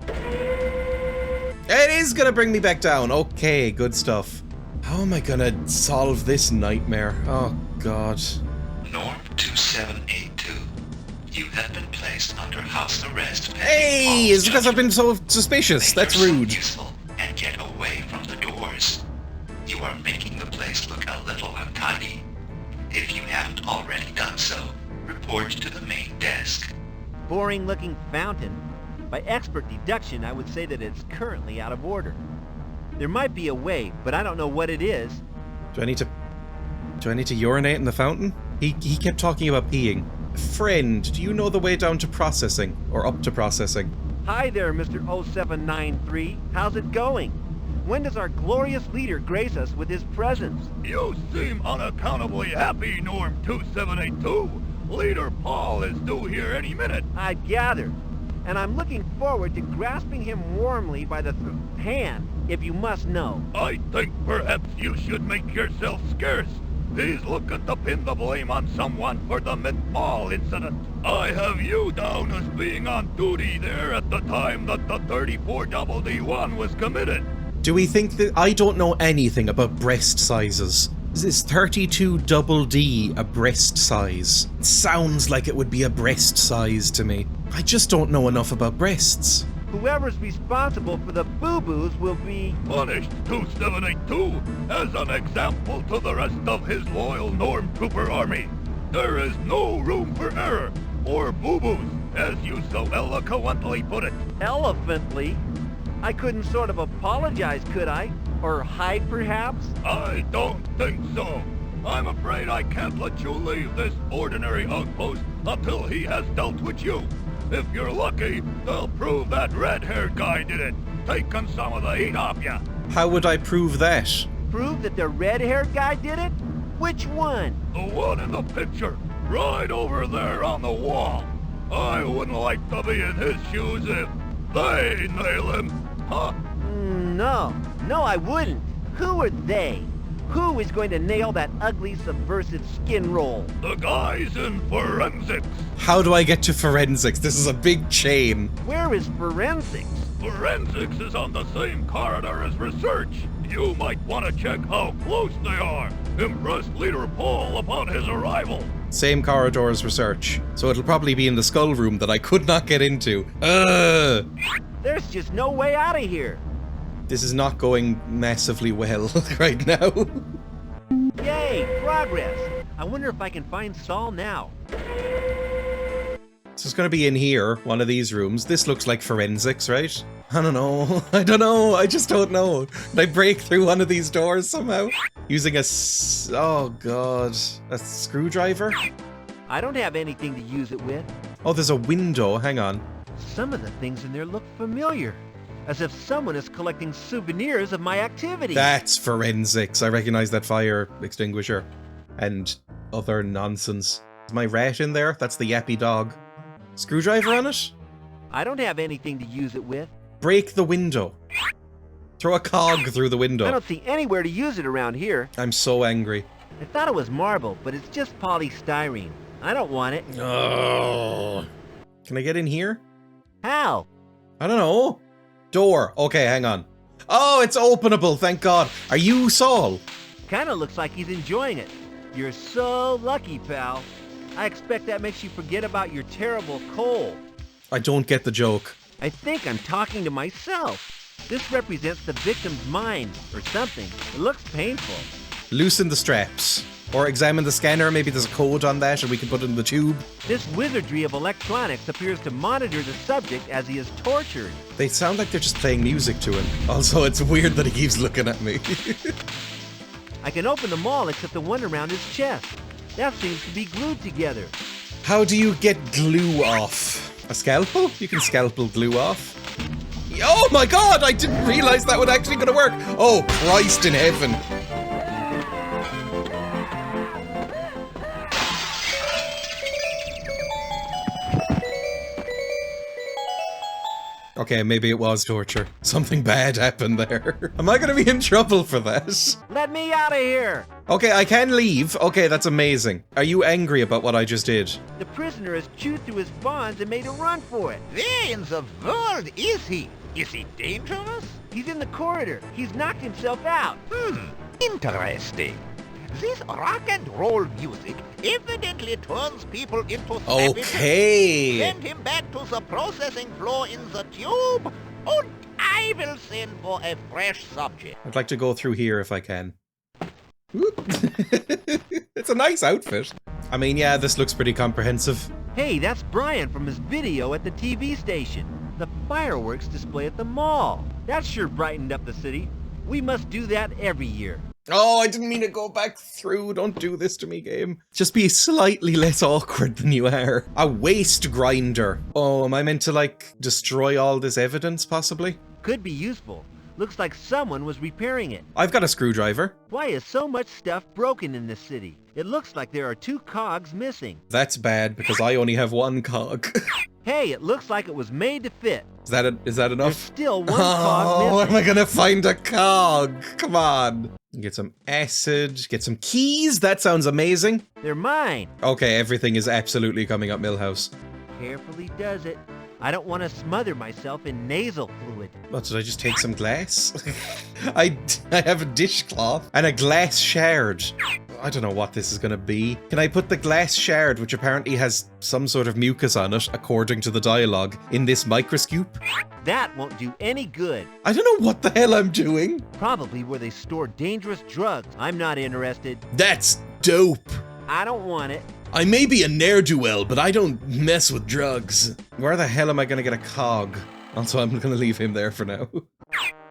It is gonna bring me back down. Okay, good stuff. How am I gonna solve this nightmare? Oh, God. Norm 2782. You have been placed under house arrest. Hey, it's because I've been so suspicious. That's rude. Useful and get away from the doors. You are making the place look a little untidy. If you haven't already done so, report to the main desk. Boring looking fountain. By expert deduction, I would say that it's currently out of order. There might be a way, but I don't know what it is. Do I need to urinate in the fountain? He kept talking about peeing. Friend, do you know the way down to processing? Or up to processing? Hi there, Mr. 0793. How's it going? When does our glorious leader grace us with his presence? You seem unaccountably happy, Norm 2782. Leader Paul is due here any minute. I'd gather. And I'm looking forward to grasping him warmly by the hand, if you must know. I think perhaps you should make yourself scarce. He's looking to pin the blame on someone for the Mint Mall incident. I have you down as being on duty there at the time that the 34DD1 was committed. Do we think that... I don't know anything about breast sizes. Is 32 double D a breast size? It sounds like it would be a breast size to me. I just don't know enough about breasts. Whoever's responsible for the boo-boos will be... Punished 2782 as an example to the rest of his loyal Norm Trooper army. There is no room for error or boo-boos, as you so eloquently put it. Elephantly? I couldn't sort of apologize, could I? Or hide, perhaps? I don't think so. I'm afraid I can't let you leave this ordinary outpost until he has dealt with you. If you're lucky, they'll prove that red-haired guy did it, taking some of the heat off ya. How would I prove that? Prove that the red-haired guy did it? Which one? The one in the picture, right over there on the wall. I wouldn't like to be in his shoes if they nail him, huh? No, I wouldn't. Who are they? Who is going to nail that ugly, subversive skin roll? The guys in forensics. How do I get to forensics? This is a big chain. Where is forensics? Forensics is on the same corridor as research. You might want to check how close they are. Impress Leader Paul upon his arrival. Same corridor as research. So it'll probably be in the skull room that I could not get into. There's just no way out of here. This is not going massively well right now. Yay, progress. I wonder if I can find Saul now. So it's gonna be in here, one of these rooms. This looks like forensics, right? I don't know. I don't know. I just don't know. Can I break through one of these doors somehow? Using oh god. A screwdriver? I don't have anything to use it with. Oh, there's a window. Hang on. Some of the things in there look familiar. As if someone is collecting souvenirs of my activity. That's forensics. I recognize that fire extinguisher. And other nonsense. Is my rat in there? That's the yappy dog. Screwdriver on it? I don't have anything to use it with. Break the window. Throw a cog through the window. I don't see anywhere to use it around here. I'm so angry. I thought it was marble, but it's just polystyrene. I don't want it. Oh. Can I get in here? How? I don't know. Door. Okay, hang on. Oh, it's openable, thank God. Are you Saul? Kinda looks like he's enjoying it. You're so lucky, pal. I expect that makes you forget about your terrible cold. I don't get the joke. I think I'm talking to myself. This represents the victim's mind, or something. It looks painful. Loosen the straps. Or examine the scanner, maybe there's a code on that and we can put it in the tube. This wizardry of electronics appears to monitor the subject as he is tortured. They sound like they're just playing music to him. Also, it's weird that he keeps looking at me. I can open them all except the one around his chest. That seems to be glued together. How do you get glue off? A scalpel? You can scalpel glue off. Oh my god, I didn't realize that was actually gonna work. Oh, Christ in heaven. Okay, maybe it was torture. Something bad happened there. Am I gonna be in trouble for that? Let me out of here! Okay, I can leave. Okay, that's amazing. Are you angry about what I just did? The prisoner has chewed through his bonds and made a run for it. Where in the world is he? Is he dangerous? He's in the corridor. He's knocked himself out. Interesting. This rock and roll music evidently turns people into savages. Okay. Send him back to the processing floor in the tube, and I will send for a fresh subject. I'd like to go through here if I can. It's a nice outfit. I mean, yeah, this looks pretty comprehensive. Hey, that's Brian from his video at the TV station. The fireworks display at the mall. That sure brightened up the city. We must do that every year. Oh, I didn't mean to go back through. Don't do this to me, game. Just be slightly less awkward than you are. A waste grinder. Oh, am I meant to, like, destroy all this evidence, possibly? Could be useful. Looks like someone was repairing it. I've got a screwdriver. Why is so much stuff broken in this city? It looks like there are 2 cogs missing. That's bad, because I only have 1 cog. Hey, it looks like it was made to fit. Is that enough? There's still 1 cog Oh, missing. where am I gonna find a cog? Come on. Get some acid, get some keys. That sounds amazing. They're mine. Okay, everything is absolutely coming up Millhouse. Carefully does it. I don't want to smother myself in nasal fluid. What, did I just take some glass? I have a dishcloth and a glass shard. I don't know what this is going to be. Can I put the glass shard, which apparently has some sort of mucus on it, according to the dialogue, in this microscope? That won't do any good. I don't know what the hell I'm doing. Probably where they store dangerous drugs. I'm not interested. That's dope. I don't want it. I may be a ne'er-do-well, but I don't mess with drugs. Where the hell am I going to get a cog? Also, I'm going to leave him there for now.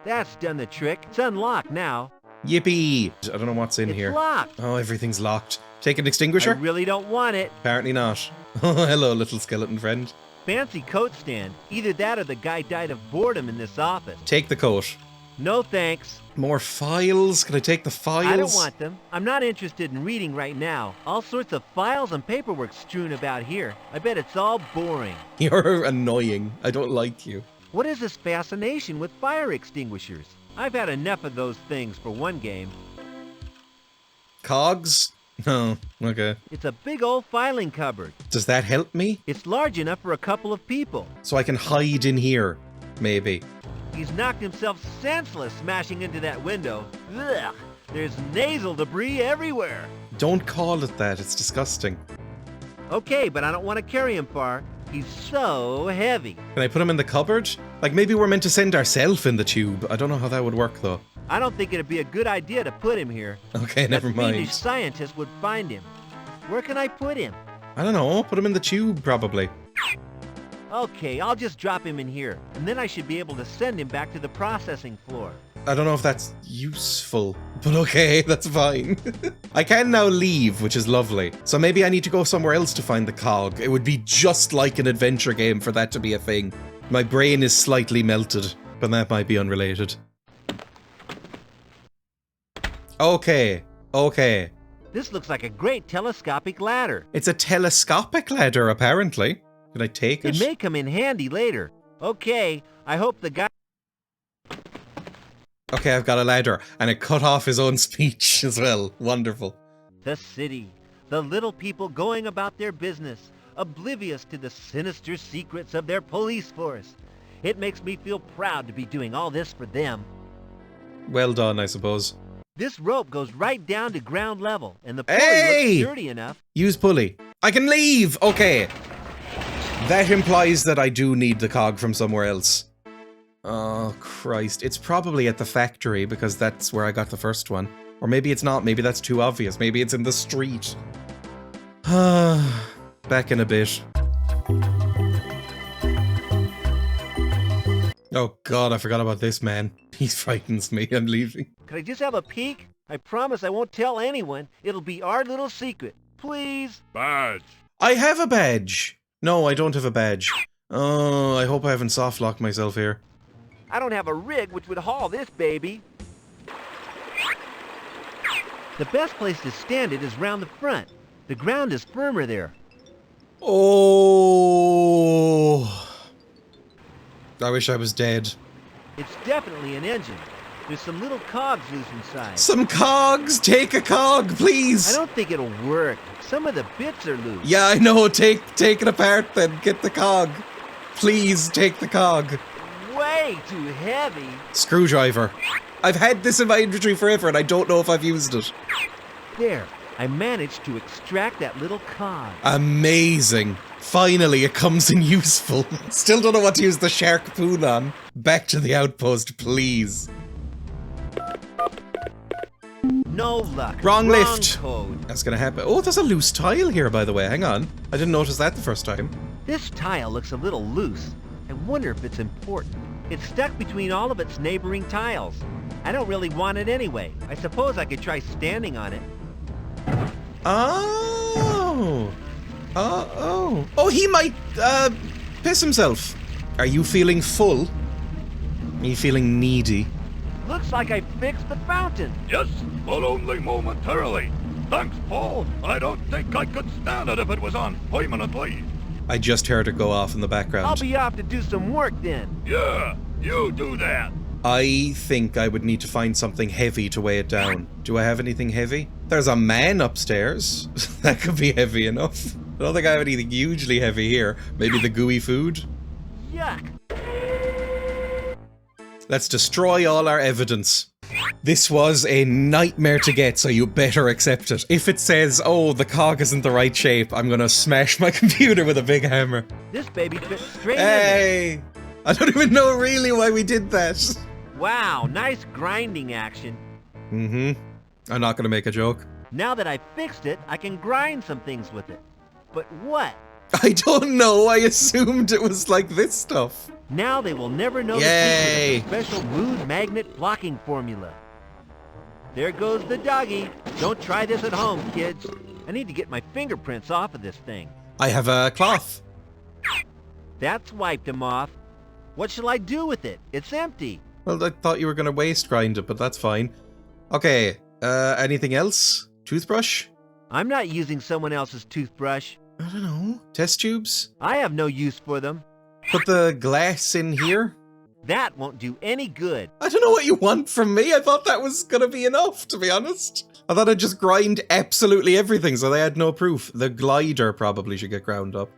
That's done the trick. It's unlocked now. Yippee! I don't know what's in here. It's locked. Oh, everything's locked. Take an extinguisher? I really don't want it. Apparently not. Oh, hello, little skeleton friend. Fancy coat stand. Either that or the guy died of boredom in this office. Take the coat. No thanks. More files? Can I take the files? I don't want them. I'm not interested in reading right now. All sorts of files and paperwork strewn about here. I bet it's all boring. You're annoying. I don't like you. What is this fascination with fire extinguishers? I've had enough of those things for one game. Cogs? No. Okay. It's a big old filing cupboard. Does that help me? It's large enough for a couple of people. So I can hide in here, maybe. He's knocked himself senseless smashing into that window. Ugh! There's nasal debris everywhere. Don't call it that. It's disgusting. Okay, but I don't want to carry him far. He's so heavy. Can I put him in the cupboard? Like, maybe we're meant to send ourselves in the tube. I don't know how that would work, though. I don't think it'd be a good idea to put him here. Okay, never That mind. fiendish scientist would find him. Where can I put him? I don't know. Put him in the tube, probably. Okay, I'll just drop him in here, and then I should be able to send him back to the processing floor. I don't know if that's useful, but okay, that's fine. I can now leave, which is lovely. So maybe I need to go somewhere else to find the cog. It would be just like an adventure game for that to be a thing. My brain is slightly melted, but that might be unrelated. Okay, okay. This looks like a great telescopic ladder. It's a telescopic ladder, apparently. Can I take it? It may come in handy later. Okay, I hope the guy... Okay, I've got a ladder, and it cut off his own speech as well. Wonderful. The city. The little people going about their business, oblivious to the sinister secrets of their police force. It makes me feel proud to be doing all this for them. Well done, I suppose. This rope goes right down to ground level, and the pulley Hey! looks sturdy enough. Use pulley. I can leave! Okay. That implies that I do need the cog from somewhere else. Oh, Christ. It's probably at the factory, because that's where I got the first one. Or maybe it's not. Maybe that's too obvious. Maybe it's in the street. Back in a bit. Oh God, I forgot about this man. He frightens me. I'm leaving. Could I just have a peek? I promise I won't tell anyone. It'll be our little secret. Please? Badge. I have a badge. No, I don't have a badge. Oh, I hope I haven't softlocked myself here. I don't have a rig which would haul this baby. The best place to stand it is round the front. The ground is firmer there. Oh. I wish I was dead. It's definitely an engine. There's some little cogs loose inside. Some cogs! Take a cog, please! I don't think it'll work. Some of the bits are loose. Yeah, I know. Take it apart then. Get the cog. Please take the cog. Way too heavy. Screwdriver. I've had this in my inventory forever and I don't know if I've used it. There. I managed to extract that little cog. Amazing. Finally, it comes in useful. Still don't know what to use the shark poon on. Back to the outpost, please. No luck. Wrong lift. Code. That's gonna happen. Oh, there's a loose tile here, by the way. Hang on. I didn't notice that the first time. This tile looks a little loose. I wonder if it's important. It's stuck between all of its neighboring tiles. I don't really want it anyway. I suppose I could try standing on it. Oh. Oh, he might, piss himself. Are you feeling full? Are you feeling needy? Looks like I fixed the fountain. Yes, but only momentarily. Thanks, Paul. I don't think I could stand it if it was on permanently. I just heard it go off in the background. I'll be off to do some work then. Yeah, you do that. I think I would need to find something heavy to weigh it down. Do I have anything heavy? There's a man upstairs. That could be heavy enough. I don't think I have anything hugely heavy here. Maybe the gooey food? Yuck. Let's destroy all our evidence. This was a nightmare to get, so you better accept it. If it says, oh, the cog isn't the right shape, I'm gonna smash my computer with a big hammer. This baby fits straight in Hey! I don't even know really why we did that. there. Wow, nice grinding action. Mm-hmm. I'm not gonna make a joke. Now that I fixed it, I can grind some things with it. But what? I don't know, I assumed it was like this stuff. Now they will never know Yay. the secret of the special mood magnet blocking formula. There goes the doggy. Don't try this at home, kids. I need to get my fingerprints off of this thing. I have a cloth. That's wiped him off. What shall I do with it? It's empty. Well, I thought you were gonna waste grind it, but that's fine. Okay, anything else? Toothbrush? I'm not using someone else's toothbrush. I don't know. Test tubes? I have no use for them. Put the glass in here? That won't do any good. I don't know what you want from me. I thought that was gonna be enough, to be honest. I thought I'd just grind absolutely everything, so they had no proof. The glider probably should get ground up.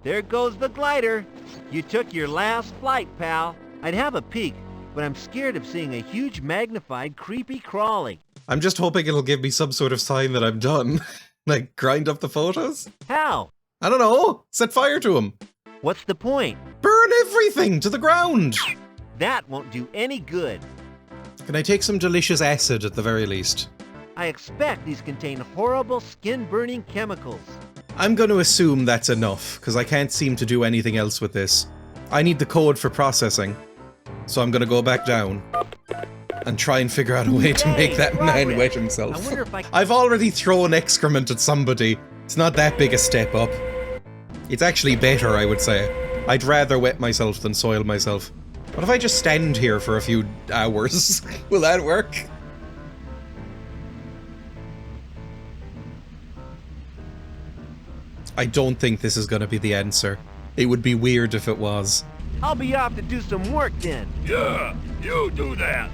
There goes the glider. You took your last flight, pal. I'd have a peek, but I'm scared of seeing a huge magnified creepy crawly. I'm just hoping it'll give me some sort of sign that I'm done. Like, grind up the photos? How? I don't know. Set fire to them. What's the point? Burn everything to the ground. That won't do any good. Can I take some delicious acid at the very least? I expect these contain horrible skin-burning chemicals. I'm going to assume that's enough, because I can't seem to do anything else with this. I need the code for processing, so I'm going to go back down and try and figure out a way to make that man wet himself. I wonder if I... I've already thrown excrement at somebody. It's not that big a step up. It's actually better, I would say. I'd rather wet myself than soil myself. What if I just stand here for a few hours? Will that work? I don't think this is gonna be the answer. It would be weird if it was. I'll be off to do some work then. Yeah, you do that.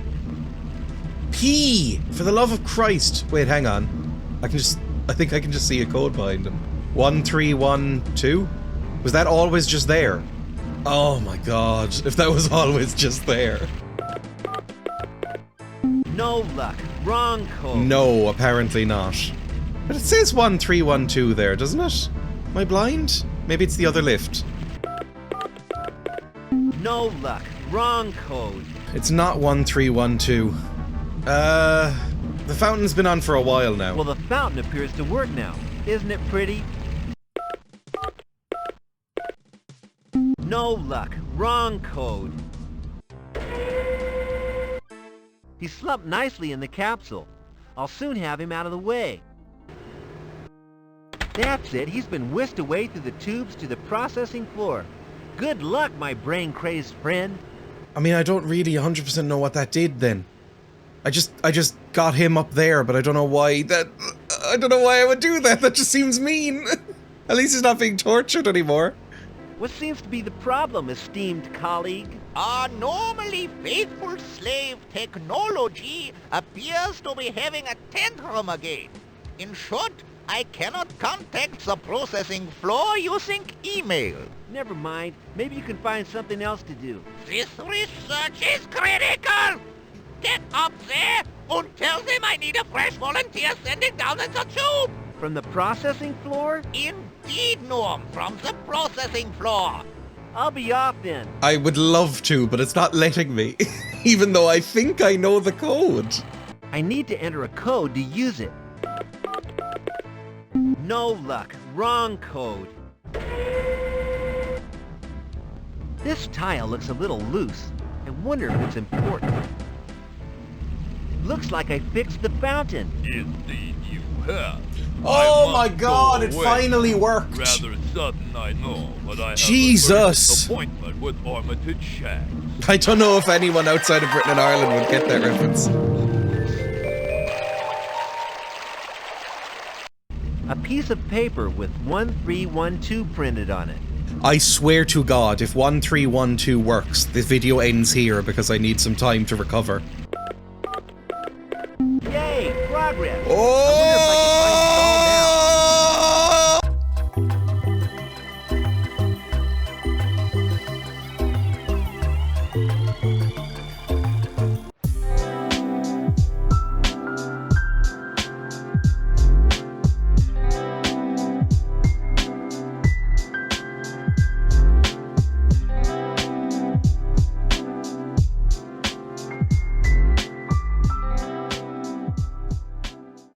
P! For the love of Christ! Wait, hang on. I think I can just see a code behind him. 1312? Was that always just there? Oh my god, if that was always just there. No luck. Wrong code. No, apparently not. But it says 1312 there, doesn't it? Am I blind? Maybe it's the other lift. No luck. Wrong code. It's not 1312. The fountain's been on for a while now. Well, the fountain appears to work now. Isn't it pretty? No luck. Wrong code. He slumped nicely in the capsule. I'll soon have him out of the way. That's it. He's been whisked away through the tubes to the processing floor. Good luck, my brain-crazed friend. I mean, I don't really 100% know what that did then. I just got him up there, but I don't know why I don't know why I would do that. That just seems mean. At least he's not being tortured anymore. What seems to be the problem, esteemed colleague? Our normally faithful slave technology appears to be having a tantrum again. In short, I cannot contact the processing floor using email. Never mind. Maybe you can find something else to do. This research is critical! Get up there and tell them I need a fresh volunteer sending down in the tube! From the processing floor? Indeed, Norm, from the processing floor. I'll be off then. I would love to, but it's not letting me. Even though I think I know the code. I need to enter a code to use it. No luck. Wrong code. This tile looks a little loose. I wonder if it's important. Looks like I fixed the fountain. Indeed you have. Oh my god, it finally worked. Rather sudden, I know, but I have Jesus. a appointment with Armitage Shags. I don't know if anyone outside of Britain and Ireland would get that reference. A piece of paper with 1312 printed on it. I swear to God, if 1312 works, this video ends here because I need some time to recover. Yay! Progress! Oh!